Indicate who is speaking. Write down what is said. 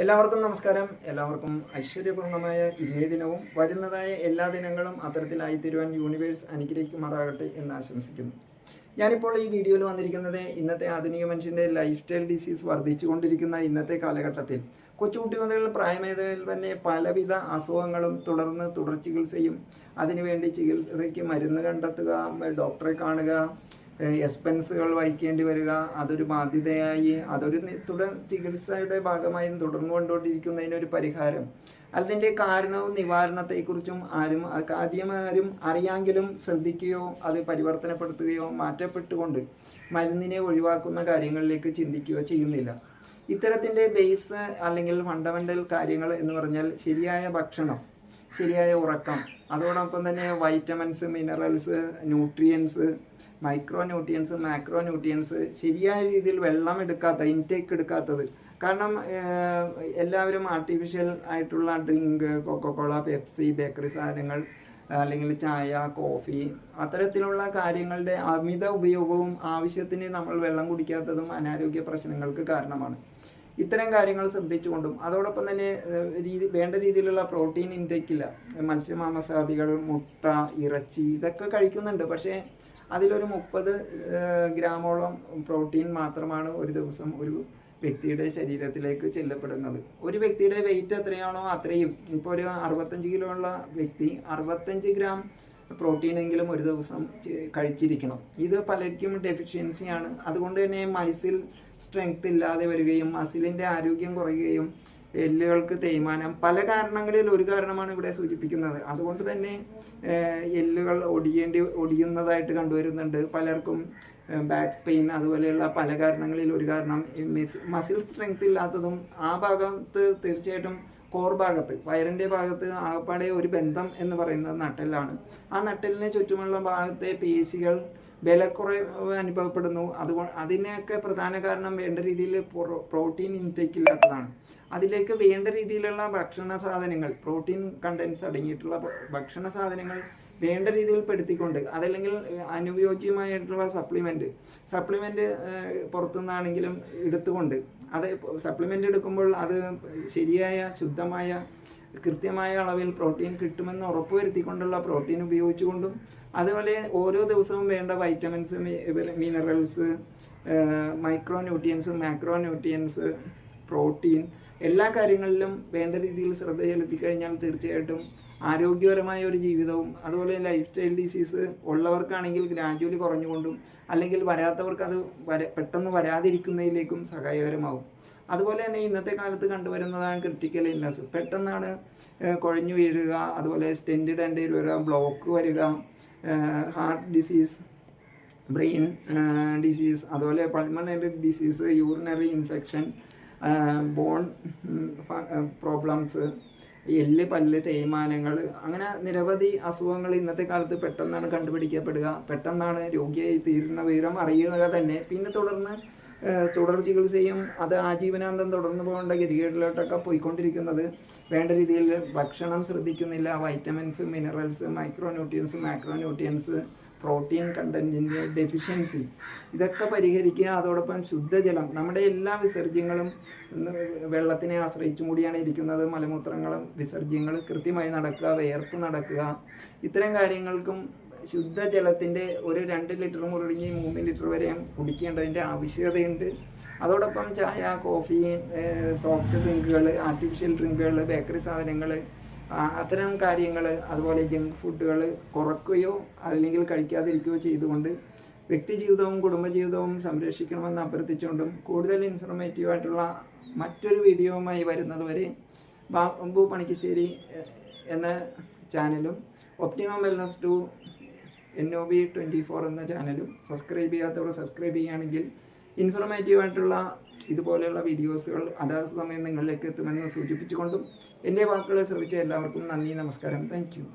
Speaker 1: എല്ലാവർക്കും നമസ്കാരം. എല്ലാവർക്കും ഐശ്വര്യപൂർണ്ണമായ ഇന്നേ ദിനവും വരുന്നതായ എല്ലാ ദിനങ്ങളും അത്തരത്തിലായി തീരുവാൻ യൂണിവേഴ്സ് അനുഗ്രഹിക്കുമാറാകട്ടെ എന്ന് ആശംസിക്കുന്നു. ഞാനിപ്പോൾ ഈ വീഡിയോയിൽ വന്നിരിക്കുന്നത് ഇന്നത്തെ ആധുനിക മനുഷ്യൻ്റെ ലൈഫ് സ്റ്റൈൽ ഡിസീസ് വർദ്ധിച്ചുകൊണ്ടിരിക്കുന്ന ഇന്നത്തെ കാലഘട്ടത്തിൽ കൊച്ചുകുട്ടി മുതൽ പ്രായമേതയിൽ തന്നെ പലവിധ അസുഖങ്ങളും തുടർ ചികിത്സയും അതിനുവേണ്ടി ചികിത്സയ്ക്ക് മരുന്ന് കണ്ടെത്തുക, ഡോക്ടറെ കാണുക, എക്സ്പെൻസുകൾ വഹിക്കേണ്ടി വരിക, അതൊരു ബാധ്യതയായി അതൊരു തുടർ ചികിത്സയുടെ ഭാഗമായി തുടർന്നു കൊണ്ടുകൊണ്ടിരിക്കുന്നതിനൊരു പരിഹാരം, അതിൻ്റെ കാരണവും നിവാരണത്തെക്കുറിച്ചും ആരും അറിയാമെങ്കിലും ശ്രദ്ധിക്കുകയോ അത് പരിവർത്തനപ്പെടുത്തുകയോ മാറ്റപ്പെട്ടുകൊണ്ട് മരുന്നിനെ ഒഴിവാക്കുന്ന കാര്യങ്ങളിലേക്ക് ചിന്തിക്കുകയോ ചെയ്യുന്നില്ല. ഇത്തരത്തിൻ്റെ ബേസ് അല്ലെങ്കിൽ ഫണ്ടമെൻ്റൽ കാര്യങ്ങൾ എന്ന് പറഞ്ഞാൽ ശരിയായ ഭക്ഷണം, ശരിയായ ഉറക്കം, അതോടൊപ്പം തന്നെ vitamins, minerals, nutrients, micro nutrients, macro nutrients, ശരിയായ രീതിയിൽ വെള്ളം ഇൻടേക്ക് എടുക്കാത്തത്. കാരണം എല്ലാവരും ആർട്ടിഫിഷ്യൽ ആയിട്ടുള്ള ഡ്രിങ്ക്, കൊക്കോകോള, പെപ്സി, ബേക്കറി സാധനങ്ങൾ, അല്ലെങ്കിൽ ചായ, കോഫി, അത്തരത്തിലുള്ള കാര്യങ്ങളുടെ അമിത ഉപയോഗവും ആവശ്യത്തിന് നമ്മൾ വെള്ളം കുടിക്കാത്തതും അനാരോഗ്യ പ്രശ്നങ്ങൾക്ക് കാരണമാണ്. ഇത്തരം കാര്യങ്ങൾ ശ്രദ്ധിച്ചുകൊണ്ടും അതോടൊപ്പം തന്നെ വേണ്ട രീതിയിലുള്ള പ്രോട്ടീൻ ഇൻടേക്കില്ല. മത്സ്യമാംസാദികൾ, മുട്ട, ഇറച്ചി ഇതൊക്കെ കഴിക്കുന്നുണ്ട്. പക്ഷേ അതിലൊരു 30 ഗ്രാമോളം പ്രോട്ടീൻ മാത്രമാണ് ഒരു ദിവസം ഒരു വ്യക്തിയുടെ ശരീരത്തിലേക്ക് ചെല്ലപ്പെടുന്നത്. ഒരു വ്യക്തിയുടെ വെയിറ്റ് എത്രയാണോ അത്രയും, ഇപ്പോൾ ഒരു 65 കിലോ ഉള്ള വ്യക്തി 65 ഗ്രാം പ്രോട്ടീനെങ്കിലും ഒരു ദിവസം കഴിച്ചിരിക്കണം. ഇത് പലർക്കും ഡെഫിഷ്യൻസിയാണ്. അതുകൊണ്ട് തന്നെ മസിൽ സ്ട്രെങ്ത് ഇല്ലാതെ വരികയും മസിലിൻ്റെ ആരോഗ്യം കുറയുകയും എല്ലുകൾക്ക് തേയ്മാനം, പല കാരണങ്ങളിൽ ഒരു കാരണമാണ് ഇവിടെ സൂചിപ്പിക്കുന്നത്. അതുകൊണ്ട് തന്നെ എല്ലുകൾ ഒടിയുന്നതായിട്ട് കണ്ടുവരുന്നുണ്ട്. പലർക്കും ബാക്ക് പെയിൻ, അതുപോലെയുള്ള പല കാരണങ്ങളിൽ ഒരു കാരണം മസിൽ സ്ട്രെങ്ത് ഇല്ലാത്തതും. ആ ഭാഗത്ത് തീർച്ചയായിട്ടും കോർ ഭാഗത്ത്, വയറിൻ്റെ ഭാഗത്ത് ആകപ്പാടെ ഒരു ബന്ധം എന്ന് പറയുന്നത് നട്ടെല്ലാണ്. ആ നട്ടെല്ലിന് ചുറ്റുമുള്ള ഭാഗത്തെ പേശികൾ ബലക്കുറവ് അനുഭവപ്പെടുന്നു. അതുകൊണ്ട് അതിനൊക്കെ പ്രധാന കാരണം വേണ്ട രീതിയിൽ പ്രോട്ടീൻ ഇൻടേക്ക് ഇല്ലാത്തതാണ്. അതിലേക്ക് വേണ്ട രീതിയിലുള്ള ഭക്ഷണ സാധനങ്ങൾ, പ്രോട്ടീൻ കണ്ടൻസ് അടങ്ങിയിട്ടുള്ള ഭക്ഷണ സാധനങ്ങൾ വേണ്ട രീതിയിൽ പെടുത്തിക്കൊണ്ട്, അതല്ലെങ്കിൽ അനുയോജ്യമായിട്ടുള്ള സപ്ലിമെൻറ്റ് പുറത്തുനിന്നാണെങ്കിലും എടുത്തുകൊണ്ട്, അത് സപ്ലിമെൻ്റ് എടുക്കുമ്പോൾ അത് ശരിയായ ശുദ്ധമായ കൃത്യമായ അളവിൽ പ്രോട്ടീൻ കിട്ടുമെന്ന് ഉറപ്പുവരുത്തിക്കൊണ്ടുള്ള പ്രോട്ടീൻ ഉപയോഗിച്ചുകൊണ്ടും, അതുപോലെ ഓരോ ദിവസവും വേണ്ട vitamins, minerals, micro nutrients, macro nutrients, protein, എല്ലാ കാര്യങ്ങളിലും വേണ്ട രീതിയിൽ ശ്രദ്ധ ചെലുത്തി കഴിഞ്ഞാൽ തീർച്ചയായിട്ടും ആരോഗ്യപരമായ ഒരു ജീവിതവും, അതുപോലെ ലൈഫ് സ്റ്റൈൽ ഡിസീസ് ഉള്ളവർക്കാണെങ്കിൽ ഗ്രാജുവലി കുറഞ്ഞുകൊണ്ടും, അല്ലെങ്കിൽ വരാത്തവർക്ക് അത് പെട്ടെന്ന് വരാതിരിക്കുന്നതിലേക്കും സഹായകരമാകും. അതുപോലെ തന്നെ ഇന്നത്തെ കാലത്ത് കണ്ടുവരുന്നതാണ് ക്രിട്ടിക്കൽ ഇൽനെസ്. പെട്ടെന്നാണ് കുഴഞ്ഞു വീഴുക, അതുപോലെ സ്റ്റെൻറ്റ് ഇടേണ്ടി വരിക, ബ്ലോക്ക് വരിക, ഹാർട്ട് ഡിസീസ്, ബ്രെയിൻ ഡിസീസ്, അതുപോലെ pulmonary disease, urinary infection, bone problems, എല്ല് പല്ല് തേയ്മാനങ്ങൾ, അങ്ങനെ നിരവധി അസുഖങ്ങൾ ഇന്നത്തെ കാലത്ത് പെട്ടെന്നാണ് കണ്ടുപിടിക്കപ്പെടുക. പെട്ടെന്നാണ് രോഗിയായി തീരുന്ന വിവരം അറിയുക തന്നെ. പിന്നെ തുടർ ചികിത്സയും അത് ആജീവനാന്തം തുടർന്നു പോകേണ്ട ഗതികേടിലോട്ടൊക്കെ പോയിക്കൊണ്ടിരിക്കുന്നത്. വേണ്ട രീതിയിൽ ഭക്ഷണം ശ്രദ്ധിക്കുന്നില്ല. Vitamins, minerals, micro nutrients, macro nutrients, protein കണ്ടൻറ്റിൻ്റെ ഡെഫിഷ്യൻസി, ഇതൊക്കെ പരിഹരിക്കുക. അതോടൊപ്പം ശുദ്ധജലം, നമ്മുടെ എല്ലാ വിസർജ്യങ്ങളും വെള്ളത്തിനെ ആശ്രയിച്ചും കൂടിയാണ് ഇരിക്കുന്നത്. മലമൂത്രങ്ങളും വിസർജ്യങ്ങൾ കൃത്യമായി നടക്കുക, വിയർപ്പ് നടക്കുക, ഇത്തരം കാര്യങ്ങൾക്കും ശുദ്ധജലത്തിൻ്റെ ഒരു 2 ലിറ്റർ മുറിഞ്ഞ് 3 ലിറ്റർ വരെ കുടിക്കേണ്ടതിൻ്റെ ആവശ്യകതയുണ്ട്. അതോടൊപ്പം ചായ, കോഫി, സോഫ്റ്റ് ഡ്രിങ്കുകൾ, ആർട്ടിഫിഷ്യൽ ഡ്രിങ്കുകൾ, ബേക്കറി സാധനങ്ങൾ, അത്തരം കാര്യങ്ങൾ, അതുപോലെ ജങ്ക് ഫുഡുകൾ കുറയ്ക്കുകയോ അല്ലെങ്കിൽ കഴിക്കാതിരിക്കുകയോ ചെയ്തുകൊണ്ട് വ്യക്തിജീവിതവും കുടുംബജീവിതവും സംരക്ഷിക്കണമെന്ന് അഭ്യർത്ഥിച്ചുകൊണ്ടും, കൂടുതൽ ഇൻഫോർമേറ്റീവായിട്ടുള്ള മറ്റൊരു വീഡിയോവുമായി വരുന്നതുവരെ ബാബു പണിക്കശ്ശേരി എന്ന ചാനലും ഒപ്റ്റിമം വെൽനസ് 2 NOB24 എന്ന ചാനലും സബ്സ്ക്രൈബ് ചെയ്യാത്തവർ സബ്സ്ക്രൈബ് ചെയ്യുകയാണെങ്കിൽ ഇൻഫോർമേറ്റീവായിട്ടുള്ള ഇതുപോലെയുള്ള വീഡിയോസുകൾ അതാത് സമയം നിങ്ങളിലേക്ക് എത്തുമെന്ന് സൂചിപ്പിച്ചുകൊണ്ടും എൻ്റെ വാക്കുകളെ ശ്രമിച്ച എല്ലാവർക്കും നന്ദി, നമസ്കാരം, താങ്ക് യു.